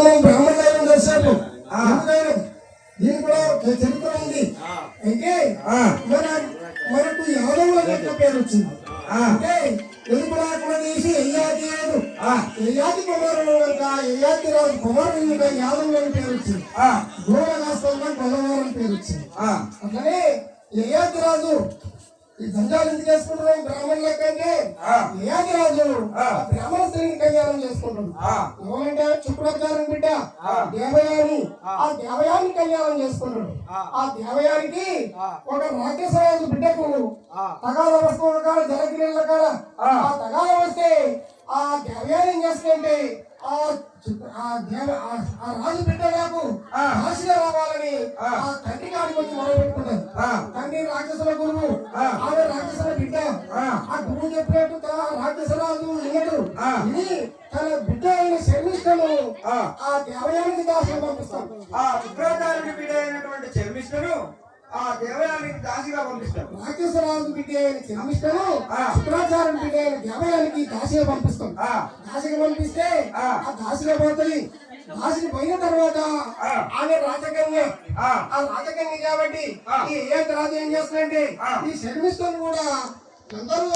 పూర్వం బ్రాహ్మణులు దర్శనం దీనికి కూడా చరిత్ర ఉంది. అయితే మనకు యాదవుల యొక్క పేరు వచ్చింది. అంటే ఎదుగులాకుండా తీసి యయాతి కుమారుడు కనుక యయాతి రాజు కుమారుడు యాదవులని పేరు వచ్చింది. గోడగాస్తంగా గొల్లవారు అని పేరు వచ్చింది. అట్లనే యయాతి రాజు ఈ దండాలు ఎందుకు చేసుకుంటున్నాం బ్రాహ్మణులకి అంటే యయాతి రాజు బ్రాహ్మణ స్త్రీని కళ్యాణం చేసుకుంటాడు. ఏమంటే చుట్టుపక్కల బిడ్డ దేవయాని, ఆ దేవయాన్ని కళ్యాణం చేసుకుంటాడు. ఆ దేవయానికి ఒక రాక్షసరాజు బిడ్డకు తగాద వస్తువుల కాడ జలగిరిళ్ళ కాడ ఆ తగాద వస్తే ఆ దేవయాని ఏం చేస్తుందంటే ఆ రాజు బిడ్డ నాకు కాశీగా రావాలని ఆ తండ్రి కాడికి వచ్చి మొదలు పెట్టుకుంటారు. తండ్రి రాక్షసుల గురువు, ఆమె రాక్షసుల బిడ్డ. ఆ గురువు చెప్పినట్టు రాక్షసరాజు వినడు. ఇది తన బిడ్డ అయిన శర్మిష్టను ఆ దేవయానికి దాసిగా పంపిస్తాడు. ఆ శుక్రాచార్యుడి బిడ్డ అయినటువంటి శర్మిష్టను ఆ దేవయానికి దాసిగా పంపిస్తాడు. రాక్షసరాజు బిడ్డ అయిన శర్మిష్టను శుక్రాచార్యుడి బిడ్డ అయిన దేవయానికి దాసిగా పంపిస్తాం. దాసిగా పంపిస్తే ఆ దాసిగా పోతుంది. దాసిని పోయిన తర్వాత ఆమె రాజకన్య. ఆ రాజకన్య కాబట్టి ఈ ఏ రాజు ఏం చేస్తుందంటే ఈ శర్మిష్టను కూడా అందరూ